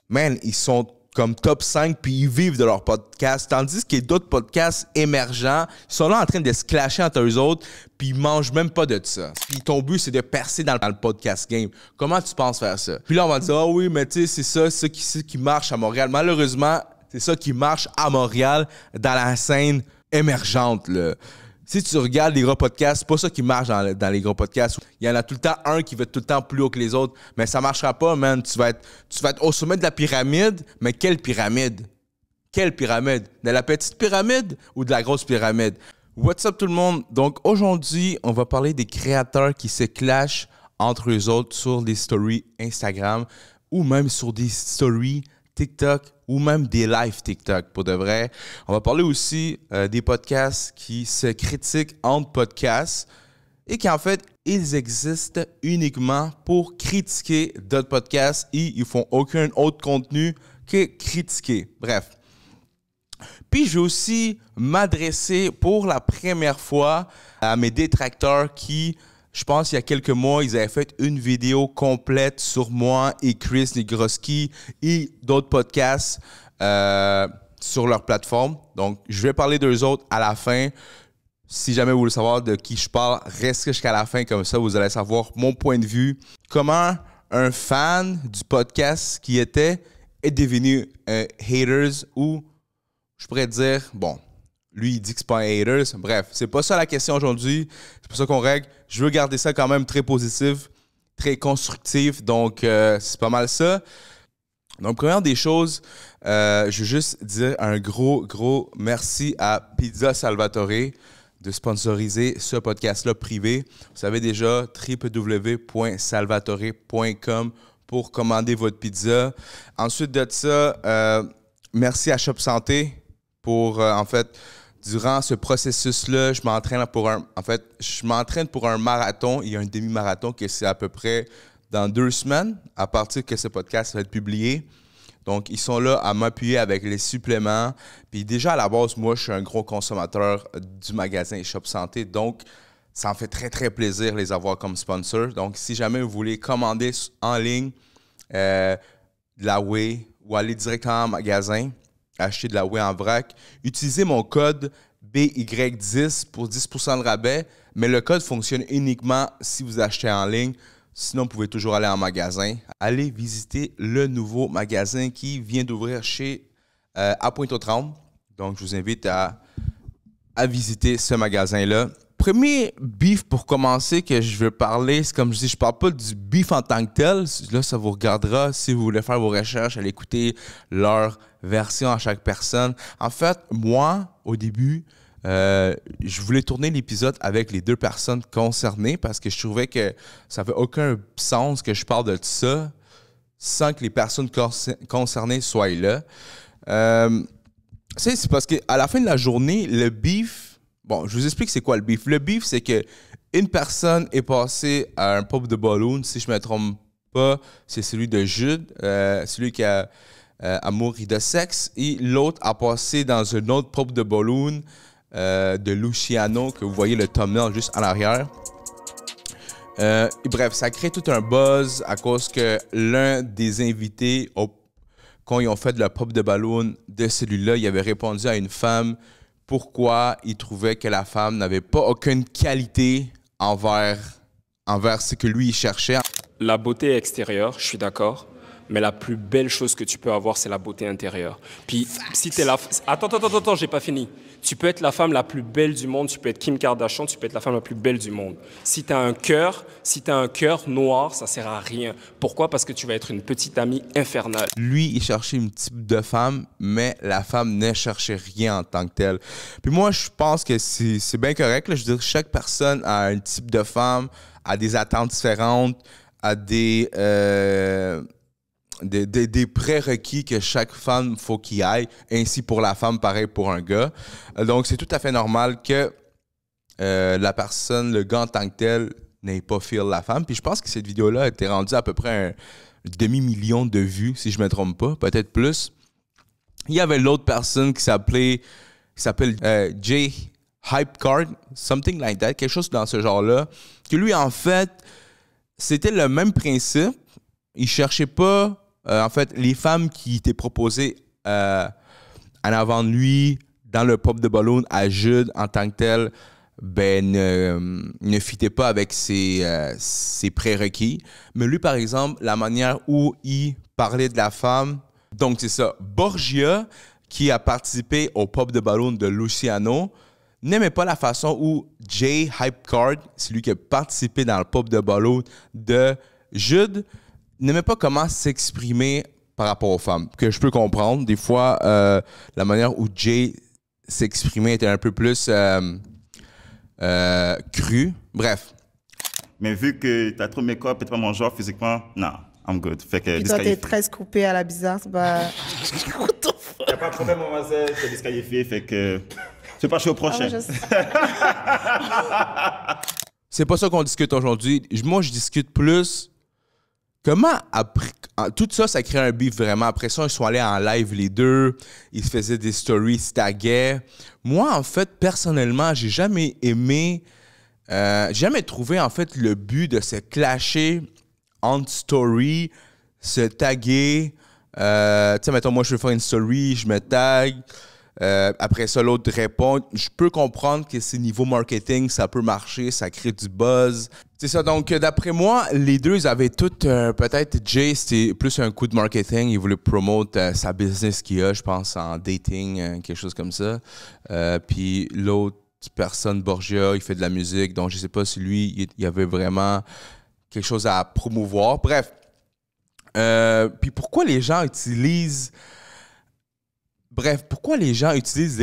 man, ils sont comme top 5 puis ils vivent de leur podcast. Tandis qu'il y a d'autres podcasts émergents, ils sont là en train de se clasher entre eux autres puis ils mangent même pas de ça. Puis ton but, c'est de percer dans le podcast game. Comment tu penses faire ça? Puis là, on va dire, ah oui, mais tu sais, c'est ça qui marche à Montréal. Malheureusement, c'est ça qui marche à Montréal dans la scène émergente, là. Si tu regardes les gros podcasts, c'est pas ça qui marche dans les gros podcasts. Il y en a tout le temps un qui va être tout le temps plus haut que les autres, mais ça marchera pas, man. Tu vas être au sommet de la pyramide, mais quelle pyramide? Quelle pyramide? De la petite pyramide ou de la grosse pyramide? What's up tout le monde? Donc aujourd'hui, on va parler des créateurs qui se clashent entre eux autres sur des stories Instagram ou même sur des stories TikTok ou même des lives TikTok, pour de vrai. On va parler aussi des podcasts qui se critiquent entre podcasts et qui, en fait, ils existent uniquement pour critiquer d'autres podcasts et ils font aucun autre contenu que critiquer. Bref. Puis, je vais aussi m'adresser pour la première fois à mes détracteurs qui... Je pense qu'il y a quelques mois, ils avaient fait une vidéo complète sur moi et Chris Negroski et d'autres podcasts sur leur plateforme. Donc, je vais parler d'eux autres à la fin. Si jamais vous voulez savoir de qui je parle, restez jusqu'à la fin. Comme ça, vous allez savoir mon point de vue. Comment un fan du podcast qui était est devenu un haters ou, je pourrais dire, bon... Lui, il dit que c'est pas un haters. Bref, c'est pas ça la question aujourd'hui. C'est pas ça qu'on règle. Je veux garder ça quand même très positif, très constructif. Donc, c'est pas mal ça. Donc, première des choses, je veux juste dire un gros merci à Pizza Salvatore de sponsoriser ce podcast-là privé. Vous savez déjà, www.salvatore.com pour commander votre pizza. Ensuite de ça, merci à Shop Santé pour, en fait... Durant ce processus-là, je m'entraîne pour un marathon et un demi-marathon que c'est à peu près dans 2 semaines, à partir que ce podcast va être publié. Donc, ils sont là à m'appuyer avec les suppléments. Puis déjà, à la base, moi, je suis un gros consommateur du magasin Shop Santé. Donc, ça me fait très, très plaisir de les avoir comme sponsor. Donc, si jamais vous voulez commander en ligne de la whey ou aller directement en magasin, acheter de la whey en vrac, utilisez mon code BY10 pour 10% de rabais, mais le code fonctionne uniquement si vous achetez en ligne. Sinon, vous pouvez toujours aller en magasin. Allez visiter le nouveau magasin qui vient d'ouvrir à Pointe-aux-Trembles. Donc, je vous invite à visiter ce magasin-là. Premier beef pour commencer que je veux parler, c'est comme je dis, je parle pas du beef en tant que tel. Là, ça vous regardera. Si vous voulez faire vos recherches, allez écouter leur version à chaque personne. En fait, moi, au début, je voulais tourner l'épisode avec les 2 personnes concernées parce que je trouvais que ça n'avait aucun sens que je parle de ça sans que les personnes concernées soient là. C'est parce qu'à la fin de la journée, le beef... Bon, je vous explique c'est quoi le beef. Le beef, c'est que une personne est passée à un pop de ballon. Si je ne me trompe pas, c'est celui de Jude, celui qui a amour et de sexe. Et l'autre a passé dans un autre pop de ballon de Luciano, que vous voyez le thumbnail juste en arrière. Et bref, ça crée tout un buzz à cause que l'un des invités, quand ils ont fait le pop de ballon de celui-là, il avait répondu à une femme pourquoi il trouvait que la femme n'avait pas aucune qualité envers ce que lui il cherchait. La beauté extérieure, je suis d'accord, mais la plus belle chose que tu peux avoir, c'est la beauté intérieure. Puis si t'es la... Attends, j'ai pas fini. Tu peux être la femme la plus belle du monde, tu peux être Kim Kardashian, tu peux être la femme la plus belle du monde. Si t'as un cœur noir, ça sert à rien. Pourquoi? Parce que tu vas être une petite amie infernale. Lui, il cherchait une type de femme, mais la femme ne cherchait rien en tant que telle. Puis moi, je pense que c'est bien correct. Là. Je veux dire, chaque personne a un type de femme, a des attentes différentes, a des prérequis que chaque femme faut qu'il aille, ainsi pour la femme, pareil pour un gars. Donc, c'est tout à fait normal que la personne, le gars en tant que tel, n'ait pas feel la femme. Puis je pense que cette vidéo-là a été rendue à peu près un demi-million de vues, si je ne me trompe pas, peut-être plus. Il y avait l'autre personne qui s'appelle Jay Hypecard, something like that, quelque chose dans ce genre-là, que lui, en fait, c'était le même principe. Il cherchait pas En fait, les femmes qui étaient proposées en avant de lui, dans le pop de ballon à Jude en tant que tel, ben ne fitait pas avec ses prérequis. Mais lui, par exemple, la manière où il parlait de la femme, donc c'est ça, Borgia, qui a participé au pop de ballon de Luciano, n'aimait pas la façon où Jay Hypecard, c'est lui qui a participé dans le pop de ballon de Jude, n'aimait pas comment s'exprimer par rapport aux femmes, que je peux comprendre. Des fois, la manière où Jay s'exprimait était un peu plus cru. Bref. Mais vu que t'as trop de make-up et t'es pas mon genre physiquement, non, I'm good. Fait que Puis toi, t'es très coupé à la bizarre, c'est pas... Y'a pas de problème, mademoiselle, t'es disqualifié, fait que tu peux pas jouer au prochain. C'est pas ça qu'on discute aujourd'hui. Moi, je discute plus... Comment, après, tout ça, ça crée un beef vraiment. Après ça, ils sont allés en live les deux. Ils se faisaient des stories, ils se taguaient. Moi, en fait, personnellement, j'ai jamais aimé... jamais trouvé, en fait, le but de se clasher en story, se taguer. Tu sais, mettons, moi, je veux faire une story, je me tag. Après ça, l'autre répond. Je peux comprendre que c'est niveau marketing, ça peut marcher, ça crée du buzz. C'est ça. Donc, d'après moi, les deux, ils avaient tout... peut-être Jay, c'était plus un coup de marketing. Il voulait promote sa business qu'il a, je pense, en dating, quelque chose comme ça. Puis l'autre personne, Borgia, il fait de la musique. Donc, je sais pas si lui, il avait vraiment quelque chose à promouvoir. Bref. Puis pourquoi les gens utilisent... Bref, pourquoi les gens utilisent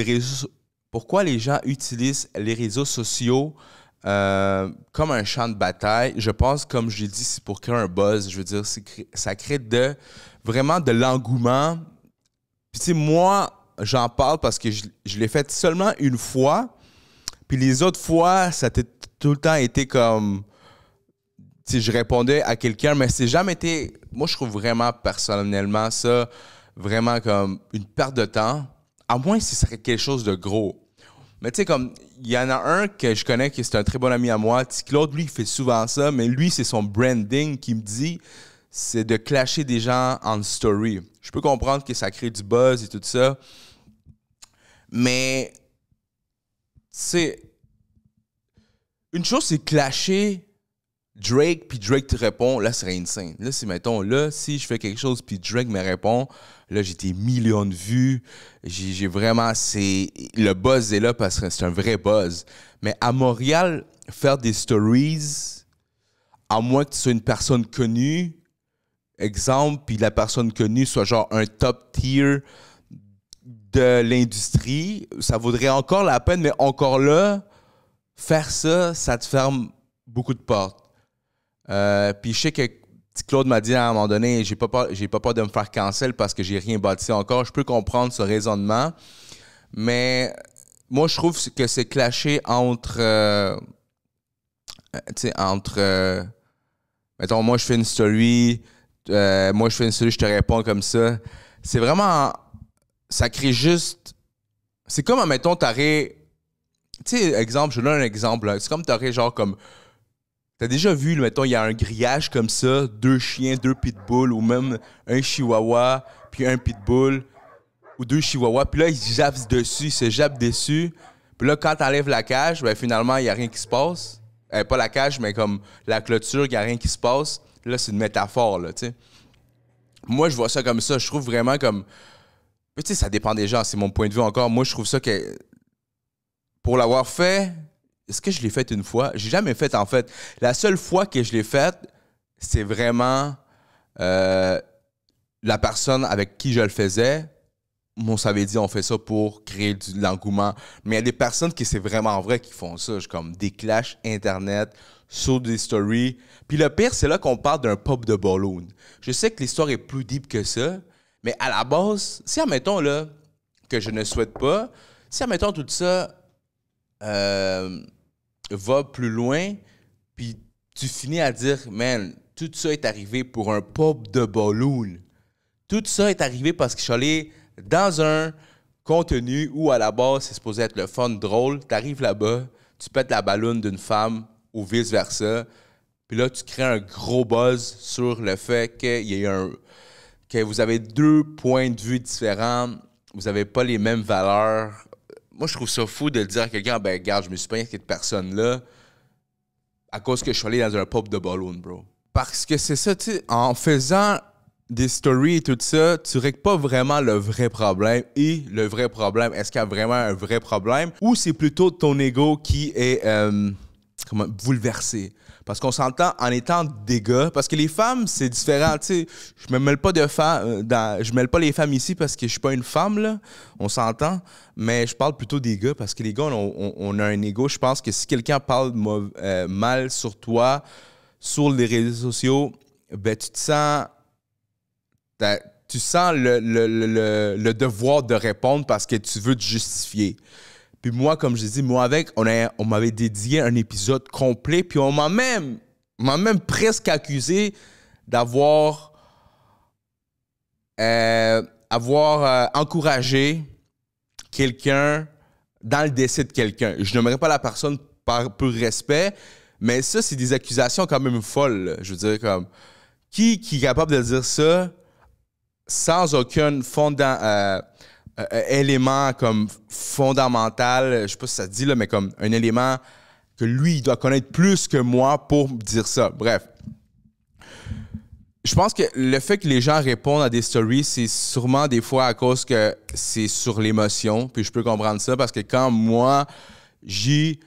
les réseaux sociaux comme un champ de bataille? Je pense, comme je l'ai dit, c'est pour créer un buzz. Je veux dire, ça crée vraiment de l'engouement. Puis tu sais, moi, j'en parle parce que je l'ai fait seulement une fois. Puis les autres fois, ça a tout le temps été comme... Tu sais, je répondais à quelqu'un, mais c'est jamais été... Moi, je trouve vraiment, personnellement, ça... vraiment comme une perte de temps, à moins si ce serait quelque chose de gros. Mais tu sais, comme, il y en a un que je connais qui est un très bon ami à moi, Claude, lui, il fait souvent ça, mais lui, c'est son branding qui me dit, c'est de clasher des gens en story. Je peux comprendre que ça crée du buzz et tout ça, mais, tu sais, une chose, c'est clasher Drake, puis Drake te répond, là, ce serait insane. Là, c'est, mettons, là, si je fais quelque chose, puis Drake me répond, là, j'ai des millions de vues. J'ai vraiment, le buzz est là parce que c'est un vrai buzz. Mais à Montréal, faire des stories, à moins que tu sois une personne connue, exemple, puis la personne connue soit genre un top tier de l'industrie, ça vaudrait encore la peine, mais encore là, faire ça, ça te ferme beaucoup de portes. Puis je sais que Claude m'a dit à un moment donné, j'ai pas peur de me faire cancel parce que j'ai rien bâti encore. Je peux comprendre ce raisonnement, mais moi je trouve que c'est clashé entre, mettons, moi je fais une story, je te réponds comme ça. C'est vraiment, ça crée juste, c'est comme, mettons, t'aurais, tu sais, exemple, je donne un exemple, là. C'est comme t'aurais genre comme, t'as déjà vu, mettons, il y a un grillage comme ça, 2 chiens, 2 pitbulls, ou même un chihuahua, puis un pitbull, ou 2 chihuahuas, puis là, ils se jappent dessus, puis là, quand t'enlèves la cage, ben finalement, il n'y a rien qui se passe. Pas la cage, mais comme la clôture, il n'y a rien qui se passe. Là, c'est une métaphore, là, tu sais. Moi, je vois ça comme ça. Je trouve vraiment comme... Tu sais, ça dépend des gens, c'est mon point de vue encore. Moi, je trouve ça que... Pour l'avoir fait... Est-ce que je l'ai fait une fois? J'ai jamais fait, en fait. La seule fois que je l'ai fait, c'est vraiment la personne avec qui je le faisais. On s'avait dit, on fait ça pour créer de l'engouement. Mais il y a des personnes qui, c'est vraiment vrai, qui font ça. Comme des clashs Internet, sur des stories. Puis le pire, c'est là qu'on parle d'un pop de ballon. Je sais que l'histoire est plus deep que ça, mais à la base, si, admettons, là, que je ne souhaite pas, si, admettons, tout ça... va plus loin, puis tu finis à dire, man, tout ça est arrivé pour un pop de ballon. Tout ça est arrivé parce que je suis allé dans un contenu où, à la base, c'est supposé être le fun, drôle. Tu arrives là-bas, tu pètes la balloune d'une femme ou vice-versa, puis là, tu crées un gros buzz sur le fait qu'il y a eu un... que vous avez 2 points de vue différents, vous n'avez pas les mêmes valeurs. Moi, je trouve ça fou de dire à quelqu'un, ben, regarde, je me suis pas avec cette personne-là à cause que je suis allé dans un pub de ballon, bro. Parce que c'est ça, tu sais, en faisant des stories et tout ça, tu règles pas vraiment le vrai problème. Et le vrai problème, est-ce qu'il y a vraiment un vrai problème? Ou c'est plutôt ton ego qui est bouleversé? Parce qu'on s'entend en étant des gars, parce que les femmes, c'est différent, tu sais. Je me mêle pas de je mêle pas les femmes ici parce que je suis pas une femme, là. On s'entend. Mais je parle plutôt des gars parce que les gars, on a un ego. Je pense que si quelqu'un parle mal sur toi, sur les réseaux sociaux, ben tu te sens... Tu sens le devoir de répondre parce que tu veux te justifier. Puis moi, comme je dis, moi avec, on m'avait dédié un épisode complet, puis on m'a même presque accusé d'avoir encouragé quelqu'un dans le décès de quelqu'un. Je n'aimerais pas la personne par peu respect, mais ça, c'est des accusations quand même folles. Là. Je veux dire, comme, qui est capable de dire ça sans aucun élément comme fondamental, je sais pas si ça se dit, là, mais comme un élément que lui, il doit connaître plus que moi pour dire ça. Bref. Je pense que le fait que les gens répondent à des stories, c'est sûrement des fois à cause que c'est sur l'émotion, puis je peux comprendre ça, parce que quand moi, j'ai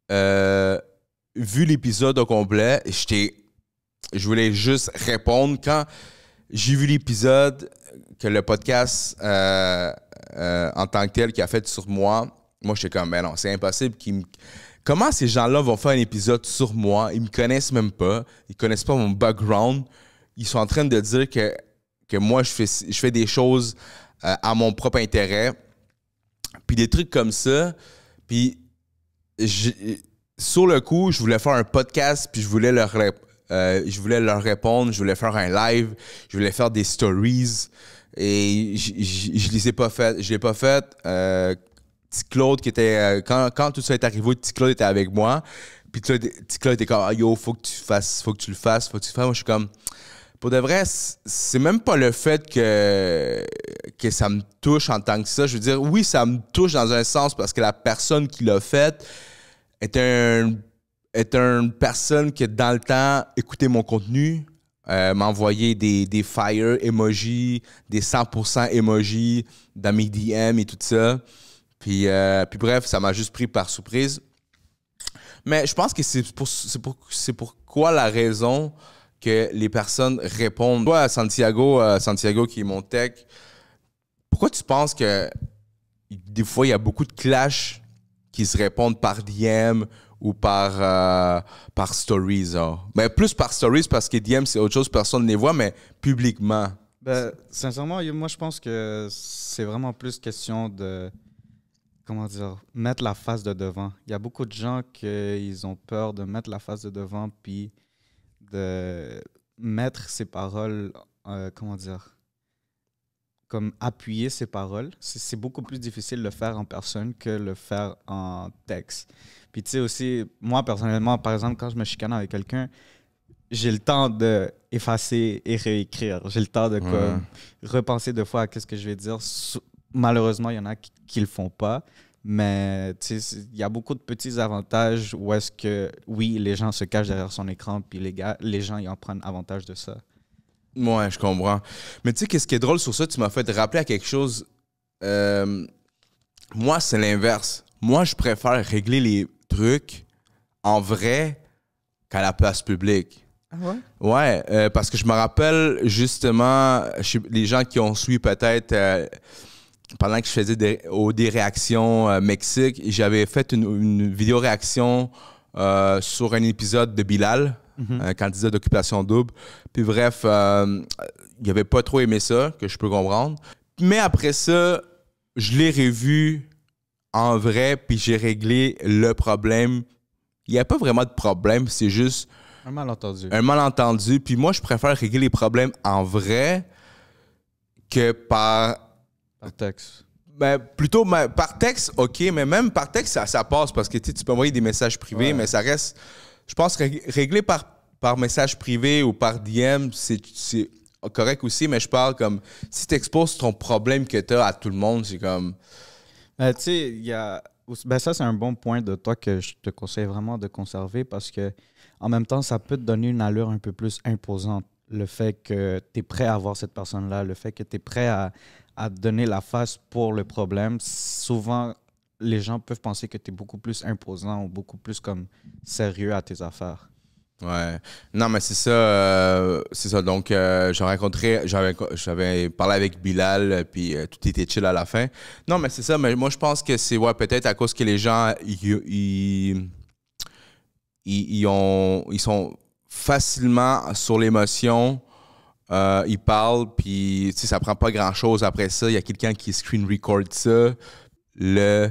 vu l'épisode au complet, je voulais juste répondre. Quand j'ai vu l'épisode que le podcast en tant que tel qui a fait sur moi j'étais comme, ben non, c'est impossible Comment ces gens-là vont faire un épisode sur moi? Ils me connaissent même pas. Ils connaissent pas mon background. Ils sont en train de dire que moi, je fais des choses à mon propre intérêt. Puis des trucs comme ça. Puis sur le coup, je voulais faire un podcast, puis je voulais leur répondre, je voulais faire un live, je voulais faire des stories et je les ai pas faites. Je l'ai pas fait. Petit Claude qui était... quand tout ça est arrivé, Petit Claude était avec moi. Puis Petit Claude était comme « Yo, faut que tu le fasses. Moi, je suis comme... Pour de vrai, c'est même pas le fait que ça me touche en tant que ça. Je veux dire, oui, ça me touche dans un sens parce que la personne qui l'a fait est une personne qui, dans le temps, écoutait mon contenu, m'a envoyé des fire emojis, des 100% emojis dans mes DM et tout ça. Puis bref, ça m'a juste pris par surprise. Mais je pense que c'est pourquoi la raison que les personnes répondent. Toi, Santiago qui est mon tech, pourquoi tu penses que des fois, il y a beaucoup de clash qui se répondent par DM ou par stories? Ben, plus par stories parce que DM, c'est autre chose, personne ne les voit, mais publiquement. Ben, sincèrement, moi, je pense que c'est vraiment plus question de, comment dire, mettre la face de devant. Il y a beaucoup de gens qui ont peur de mettre la face de devant puis de mettre ses paroles, comment dire, comme appuyer ses paroles. C'est beaucoup plus difficile de le faire en personne que le faire en texte. Puis tu sais aussi, moi personnellement, par exemple, quand je me chicane avec quelqu'un, j'ai le temps d'effacer et réécrire. J'ai le temps de repenser 2 fois à ce que je vais dire. Malheureusement, il y en a qui le font pas. Mais il y a beaucoup de petits avantages où est-ce que, oui, les gens se cachent derrière son écran, puis les gens ils en prennent avantage de ça. Ouais, je comprends. Mais tu sais, qu'est-ce qui est drôle sur ça, tu m'as fait rappeler à quelque chose. Moi, c'est l'inverse. Moi, je préfère régler les trucs en vrai qu'à la place publique. Ah ouais? Ouais, parce que je me rappelle justement, les gens qui ont suivi peut-être... pendant que je faisais des réactions Mexique, j'avais fait une vidéo réaction sur un épisode de Bilal, un candidat d'Occupation Double. Puis bref, il avait pas trop aimé ça, que je peux comprendre. Mais après ça, je l'ai revu en vrai, puis j'ai réglé le problème. Il n'y a pas vraiment de problème, c'est juste... Un malentendu. Un malentendu. Puis moi, je préfère régler les problèmes en vrai que par texte. Ben, plutôt par texte, OK, mais même par texte, ça passe parce que tu peux envoyer des messages privés, mais ça reste... Je pense régler par message privé ou par DM, c'est correct aussi, mais je parle comme si tu exposes ton problème que tu as à tout le monde, c'est comme. Tu sais, il y a. Ben ça, c'est un bon point de toi que je te conseille vraiment de conserver parce que en même temps, ça peut te donner une allure un peu plus imposante. Le fait que tu es prêt à voir cette personne-là, le fait que tu es prêt à te donner la face pour le problème. Souvent, les gens peuvent penser que tu es beaucoup plus imposant ou beaucoup plus comme sérieux à tes affaires. Ouais. Non, mais c'est ça. C'est ça. Donc, j'avais parlé avec Bilal, puis tout était chill à la fin. Non, mais c'est ça. Mais moi, je pense que c'est peut-être à cause que les gens, ils sont facilement sur l'émotion. Ils parlent, puis ça prend pas grand-chose après ça. Il y a quelqu'un qui screen record ça. Le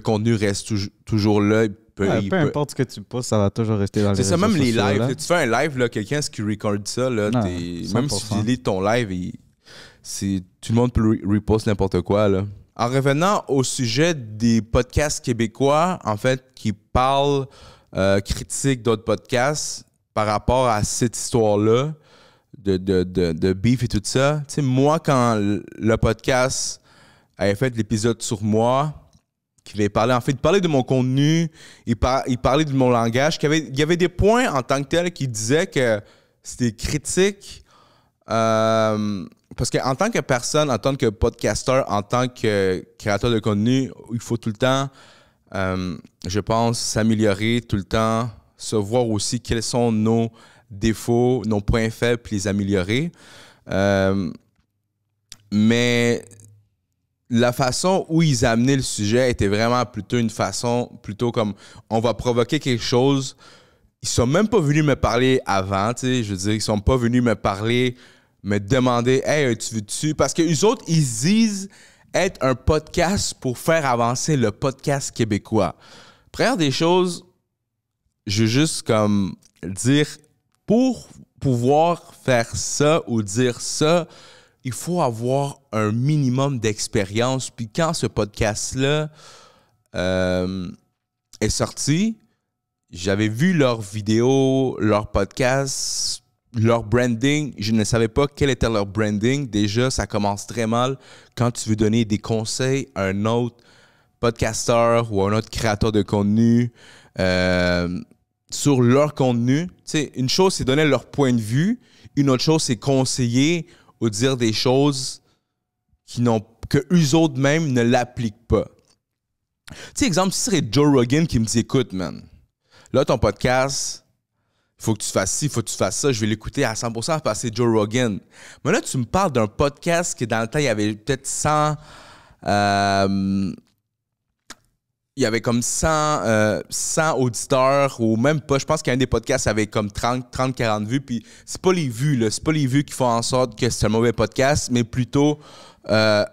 contenu reste toujours là. Peu importe ce que tu postes, ça va toujours rester dans les réseaux sociaux. C'est ça, même les lives. là. Tu fais un live, là, quelqu'un qui record ça, là, Non, même si tu lis ton live, tout le monde peut repost n'importe quoi. Là. En revenant au sujet des podcasts québécois, en fait, qui parlent, critiquent d'autres podcasts par rapport à cette histoire-là de beef et tout ça. Tu sais, moi, quand le podcast avait fait l'épisode sur moi, qu'il avait parlé, en fait, il parlait de mon contenu, il parlait de mon langage, il y avait des points en tant que tel qui disaient que c'était critique. Parce qu'en tant que personne, en tant que podcasteur, en tant que créateur de contenu, il faut tout le temps, je pense, s'améliorer, tout le temps se voir aussi quels sont nos défauts, nos points faibles, puis les améliorer. Mais la façon où ils amenaient le sujet était vraiment plutôt une façon, plutôt comme on va provoquer quelque chose. Ils sont même pas venus me parler avant, tu sais, je veux dire, ils sont pas venus me parler, me demander « Hey, tu veux-tu? » Parce que eux autres, ils disent être un podcast pour faire avancer le podcast québécois. Première des choses, je veux juste comme dire, pour pouvoir faire ça ou dire ça, il faut avoir un minimum d'expérience. Puis quand ce podcast-là est sorti, j'avais vu leurs vidéos, leurs podcasts, leur branding. Je ne savais pas quel était leur branding. Déjà, ça commence très mal quand tu veux donner des conseils à un autre podcasteur ou à un autre créateur de contenu sur leur contenu. Tu sais, une chose, c'est donner leur point de vue. Une autre chose, c'est conseiller ou dire des choses que eux autres même ne l'appliquent pas. Tu sais, exemple, si ce serait Joe Rogan qui me dit « Écoute, man, là, ton podcast, il faut que tu fasses ci, il faut que tu fasses ça, je vais l'écouter à 100% parce que c'est Joe Rogan. » Mais là, tu me parles d'un podcast qui, dans le temps, il y avait peut-être 100... il y avait comme 100 auditeurs ou même pas. Je pense qu'il y a un des podcasts avec comme 30-40 vues. Puis c'est pas les vues, là. C'est pas les vues qui font en sorte que c'est un mauvais podcast, mais plutôt sa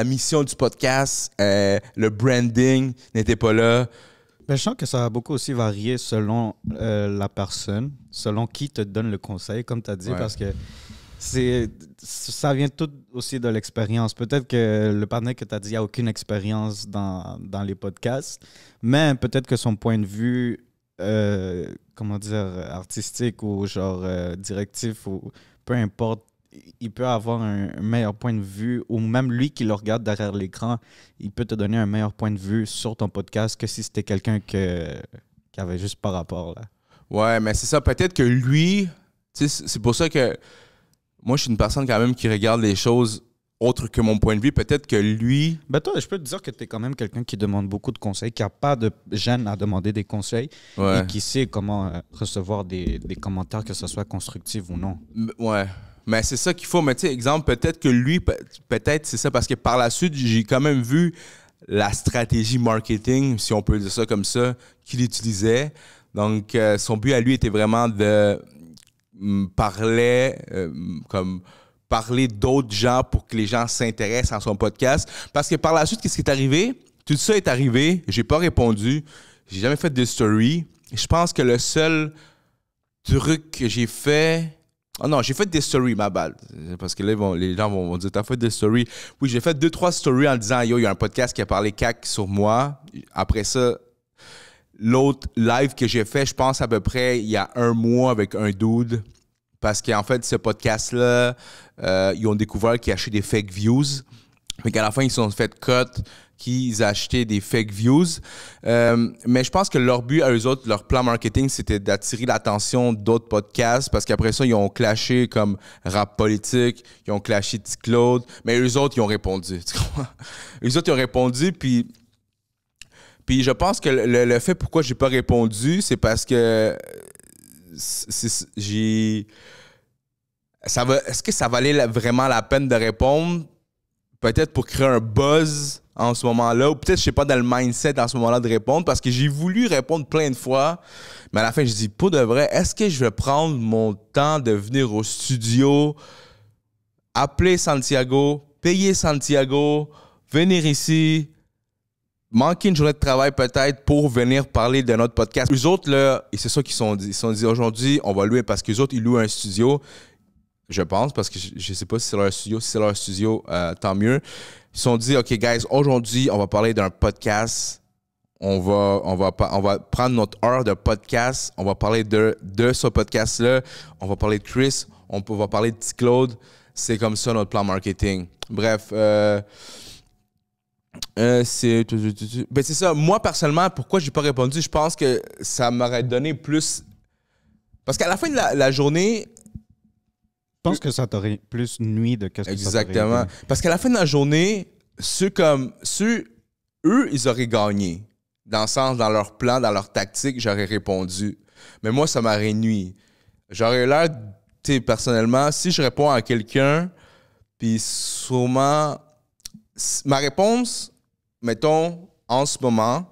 mission du podcast, le branding n'était pas là. Ben, je sens que ça va beaucoup aussi varier selon la personne, selon qui te donne le conseil, comme tu as dit, Ouais. parce que ça vient tout aussi de l'expérience. Peut-être que le partenaire que tu as dit n'a aucune expérience dans les podcasts, mais peut-être que son point de vue, comment dire, artistique ou genre directif ou peu importe, il peut avoir un meilleur point de vue ou même lui qui le regarde derrière l'écran, il peut te donner un meilleur point de vue sur ton podcast que si c'était quelqu'un qui avait juste pas rapport, là. Ouais, mais c'est ça. Peut-être que lui, tu sais, c'est pour ça que moi, je suis une personne quand même qui regarde les choses autres que mon point de vue. Peut-être que lui... Ben toi, je peux te dire que tu es quand même quelqu'un qui demande beaucoup de conseils, qui n'a pas de gêne à demander des conseils Ouais. et qui sait comment recevoir des commentaires, que ce soit constructif ou non. Ouais. Mais c'est ça qu'il faut. Mais tu sais, exemple, peut-être que lui, peut-être c'est ça, parce que par la suite, j'ai quand même vu la stratégie marketing, si on peut dire ça comme ça, qu'il utilisait. Donc, son but à lui était vraiment de parler d'autres gens pour que les gens s'intéressent à son podcast. Parce que par la suite, qu'est-ce qui est arrivé? Tout ça est arrivé. J'ai pas répondu. J'ai jamais fait de story. Je pense que le seul truc que j'ai fait... Oh non, j'ai fait des stories, ma balle. Parce que là, les gens vont dire, t'as fait des stories. Oui, j'ai fait 2-3 stories en disant, yo, il y a un podcast qui a parlé cac sur moi. Après ça, l'autre live que j'ai fait, je pense à peu près il y a un mois avec un dude Parce qu'en fait, ce podcast-là, ils ont découvert qu'ils achetaient des fake views. Mais qu'à la fin, ils se sont fait cut qu'ils achetaient des fake views. Mais je pense que leur but à eux autres, leur plan marketing, c'était d'attirer l'attention d'autres podcasts parce qu'après ça, ils ont clashé comme Rap Politique, ils ont clashé T-Claude, mais eux autres, ils ont répondu. Tu comprends? Eux autres, ils ont répondu, puis je pense que le fait pourquoi j'ai pas répondu, c'est parce que est-ce que ça valait vraiment la peine de répondre? Peut-être pour créer un buzz en ce moment-là, ou peut-être je suis pas dans le mindset en ce moment-là de répondre, parce que j'ai voulu répondre plein de fois, mais à la fin, je dis, pour de vrai, est-ce que je vais prendre mon temps de venir au studio, appeler Santiago, payer Santiago, venir ici, manquer une journée de travail peut-être pour venir parler de notre podcast. Eux autres, là, et c'est ça qu'ils se sont dit. Ils se sont dit, aujourd'hui, on va louer, parce qu'eux autres, ils louent un studio. Je pense, parce que je sais pas si c'est leur studio. Si c'est leur studio, tant mieux. Ils se sont dit, OK, guys, aujourd'hui, on va parler d'un podcast. On va prendre notre heure de podcast. On va parler de ce podcast-là. On va parler de Chris. On va parler de T-Claude. C'est comme ça notre plan marketing. Bref, c'est ça. Moi, personnellement, pourquoi j'ai pas répondu? Je pense que ça m'aurait donné plus... Parce qu'à la fin de la journée... Je pense que ça t'aurait plus nuit de qu'est-ce que ça t'aurait Exactement. aidé. Parce qu'à la fin de la journée, eux, ils auraient gagné. Dans le sens, dans leur plan, dans leur tactique, j'aurais répondu. Mais moi, ça m'aurait nuit. J'aurais l'air, tu sais, personnellement, si je réponds à quelqu'un, puis sûrement, ma réponse, mettons, en ce moment,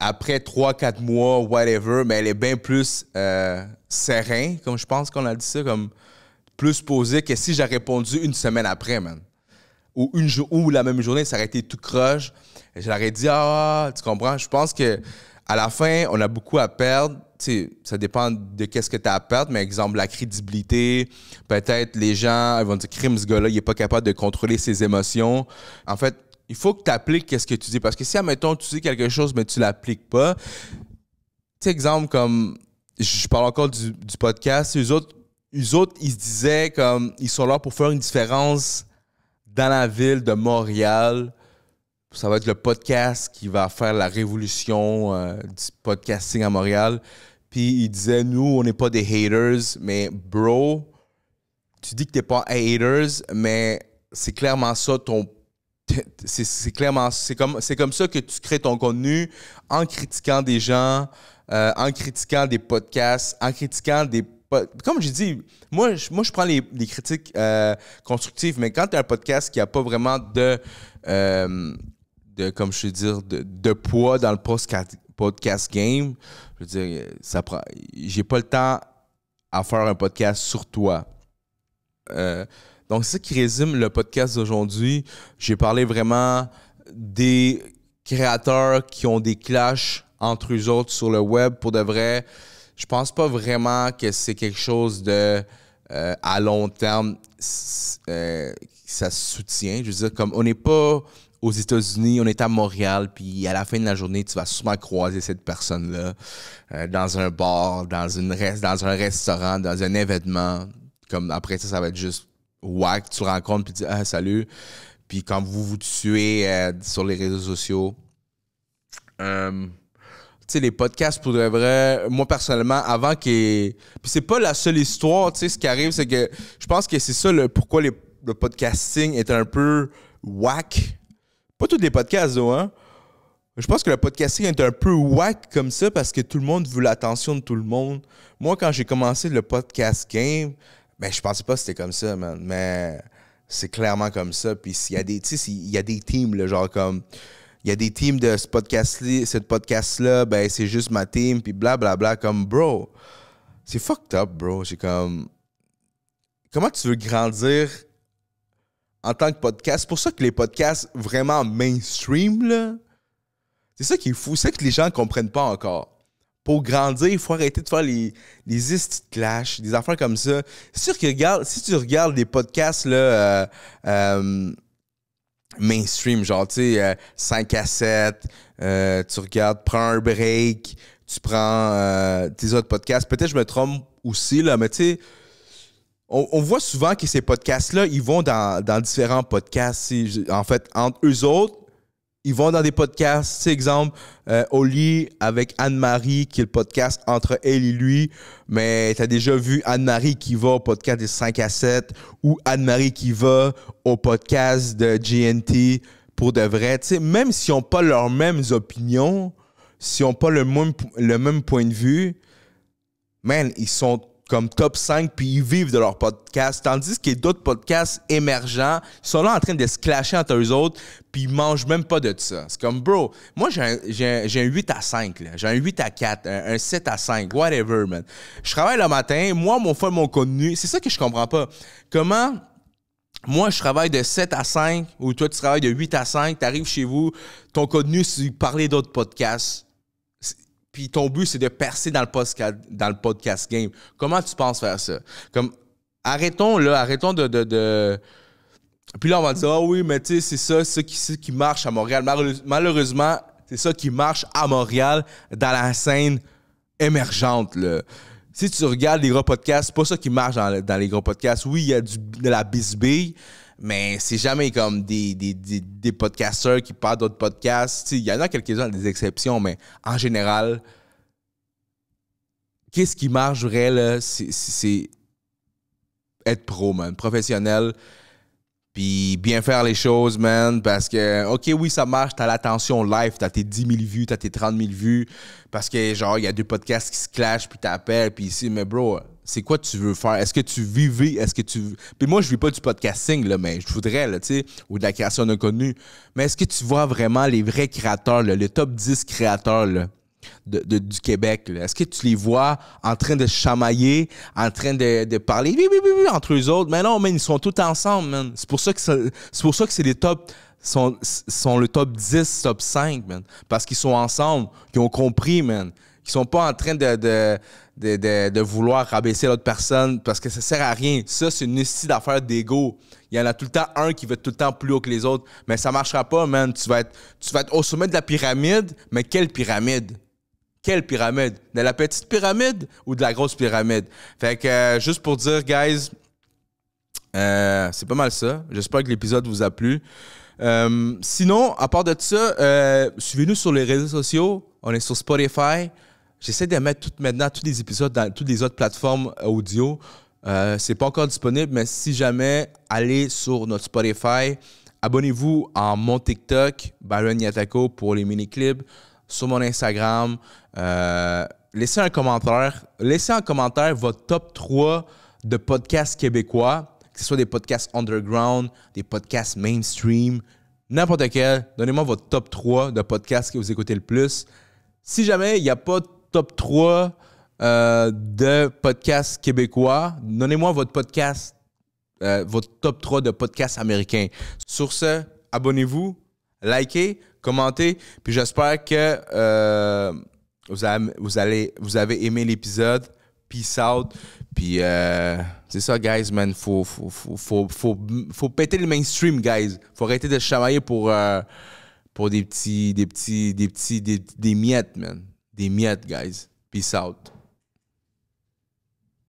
après 3-4 mois, whatever, mais elle est bien plus serein, comme je pense qu'on a dit ça, comme plus posée que si j'ai répondu une semaine après, man. Ou la même journée, ça aurait été tout croche. Je leur ai dit, tu comprends? Je pense que à la fin, on a beaucoup à perdre. Tu sais, ça dépend de qu'est-ce que tu as à perdre, mais exemple, la crédibilité, peut-être les gens ils vont dire, crime, ce gars-là, il est pas capable de contrôler ses émotions. En fait, il faut que tu appliques ce que tu dis. Parce que si, admettons, tu dis quelque chose, mais tu l'appliques pas, tu sais, exemple, comme, je parle encore du podcast, eux autres, ils se disaient comme, ils sont là pour faire une différence dans la ville de Montréal. Ça va être le podcast qui va faire la révolution du podcasting à Montréal. Puis ils disaient, nous, on n'est pas des haters, mais bro, tu dis que t'es pas haters, mais c'est clairement ça ton... C'est comme ça que tu crées ton contenu en critiquant des gens, en critiquant des podcasts, en critiquant des... Comme j'ai dit, moi je prends les critiques constructives, mais quand tu as un podcast qui n'a pas vraiment de comme je veux dire, de poids dans le podcast game, je veux dire, j'ai pas le temps à faire un podcast sur toi. Donc, c'est ça qui résume le podcast d'aujourd'hui. J'ai parlé vraiment des créateurs qui ont des clashs entre eux autres sur le web. Pour de vrai, je pense pas vraiment que c'est quelque chose de à long terme ça se soutient. Je veux dire, comme on n'est pas aux États-Unis, on est à Montréal, puis à la fin de la journée, tu vas sûrement croiser cette personne-là dans un bar, dans un restaurant, dans un événement. Comme après ça va être juste whack, tu le rencontres puis tu dis « Ah, salut ». Puis quand vous tuez sur les réseaux sociaux, tu sais, les podcasts, pour de vrai, moi, personnellement, avant qu'il... Puis c'est pas la seule histoire, tu sais, ce qui arrive, c'est que je pense que c'est ça pourquoi le podcasting est un peu whack. Pas tous les podcasts, hein. Je pense que le podcasting est un peu whack comme ça parce que tout le monde veut l'attention de tout le monde. Moi, quand j'ai commencé le podcast game, ben, je pensais pas que c'était comme ça, man. Mais c'est clairement comme ça. Puis il y a des teams, là, genre comme... Il y a des teams de ce podcast-là, ben c'est juste ma team, puis blablabla. Comme, bro, c'est fucked up, bro. J'ai comme... Comment tu veux grandir en tant que podcast? C'est pour ça que les podcasts vraiment mainstream, là, c'est ça qui est fou. C'est ça que les gens ne comprennent pas encore. Pour grandir, il faut arrêter de faire les histoires de clash, des affaires comme ça. C'est sûr que si tu regardes des podcasts là, mainstream, genre, tu sais, 5 à 7, tu regardes, prends un break, tu prends tes autres podcasts. Peut-être que je me trompe aussi, là, mais tu sais, on voit souvent que ces podcasts-là, ils vont dans différents podcasts. En fait, entre eux autres, ils vont dans des podcasts. Tu sais, exemple, Oli avec Anne-Marie, qui est le podcast entre elle et lui. Mais tu as déjà vu Anne-Marie qui va au podcast des 5 à 7 ou Anne-Marie qui va au podcast de GNT pour de vrai. Tu sais, même s'ils n'ont pas leurs mêmes opinions, s'ils n'ont pas le même point de vue, man, ils sont comme top 5 puis ils vivent de leur podcast. Tandis qu'il y a d'autres podcasts émergents, ils sont là en train de se clasher entre eux autres puis ils mangent même pas de ça. C'est comme, bro, moi j'ai un 8 à 5, là. J'ai un 8 à 4, un 7 à 5, whatever, man. Je travaille le matin, moi, mon contenu, c'est ça que je comprends pas. Comment moi, je travaille de 7 à 5 ou toi, tu travailles de 8 à 5, tu arrives chez vous, ton contenu, c'est de parler d'autres podcasts. Puis ton but, c'est de percer dans le podcast game. Comment tu penses faire ça? Comme, arrêtons de... Puis là, on va dire, ah oui, mais tu sais, c'est ça qui marche à Montréal. Malheureusement, c'est ça qui marche à Montréal dans la scène émergente, là. Si tu regardes les gros podcasts, c'est pas ça qui marche dans les gros podcasts. Oui, il y a de la bisbille, mais c'est jamais comme des podcasteurs qui parlent d'autres podcasts. Il y en a quelques-uns, des exceptions, mais en général, qu'est-ce qui marche vrai, là? C'est être pro, man, professionnel, puis bien faire les choses, man, parce que, OK, oui, ça marche, t'as l'attention live, t'as tes 10 000 vues, t'as tes 30 000 vues, parce que, genre, il y a 2 podcasts qui se clashent, puis t'appelles, puis ici, mais bro, c'est quoi tu veux faire? Est-ce que tu vivais? Puis moi, je vis pas du podcasting, là, mais je voudrais, là, tu sais, ou de la création de contenu. Mais est-ce que tu vois vraiment les vrais créateurs, là, les top 10 créateurs, là, du Québec, là? Est-ce que tu les vois en train de se chamailler, en train de parler entre eux autres? Mais non, man, ils sont tous ensemble, man. C'est pour ça que c'est les top... sont le top 10, top 5, man. Parce qu'ils sont ensemble, qu'ils ont compris, man. Qu'ils sont pas en train de vouloir rabaisser l'autre personne parce que ça sert à rien. Ça, c'est une hostie d'affaire d'ego. Il y en a tout le temps un qui va être tout le temps plus haut que les autres. Mais ça marchera pas, man. Tu vas être au sommet de la pyramide, mais quelle pyramide? Quelle pyramide? De la petite pyramide ou de la grosse pyramide? Fait que, juste pour dire, guys, c'est pas mal ça. J'espère que l'épisode vous a plu. Sinon, à part de ça, suivez-nous sur les réseaux sociaux. On est sur Spotify. J'essaie de mettre maintenant tous les épisodes dans toutes les autres plateformes audio. C'est pas encore disponible, mais si jamais, allez sur notre Spotify. Abonnez-vous en mon TikTok, Byron Yatako, pour les mini-clips. Sur mon Instagram. Laissez un commentaire. Laissez en commentaire votre top 3 de podcasts québécois, que ce soit des podcasts underground, des podcasts mainstream, n'importe quel. Donnez-moi votre top 3 de podcasts que vous écoutez le plus. Si jamais il n'y a pas de top 3 de podcasts québécois, donnez-moi votre podcast, votre top 3 de podcasts américains. Sur ce, abonnez-vous, likez, commentez, puis j'espère que vous avez aimé l'épisode. Peace out. Puis c'est ça, guys, man. Faut péter le mainstream, guys. Faut arrêter de se chamailler pour des miettes, man. Des miettes, guys. Peace out.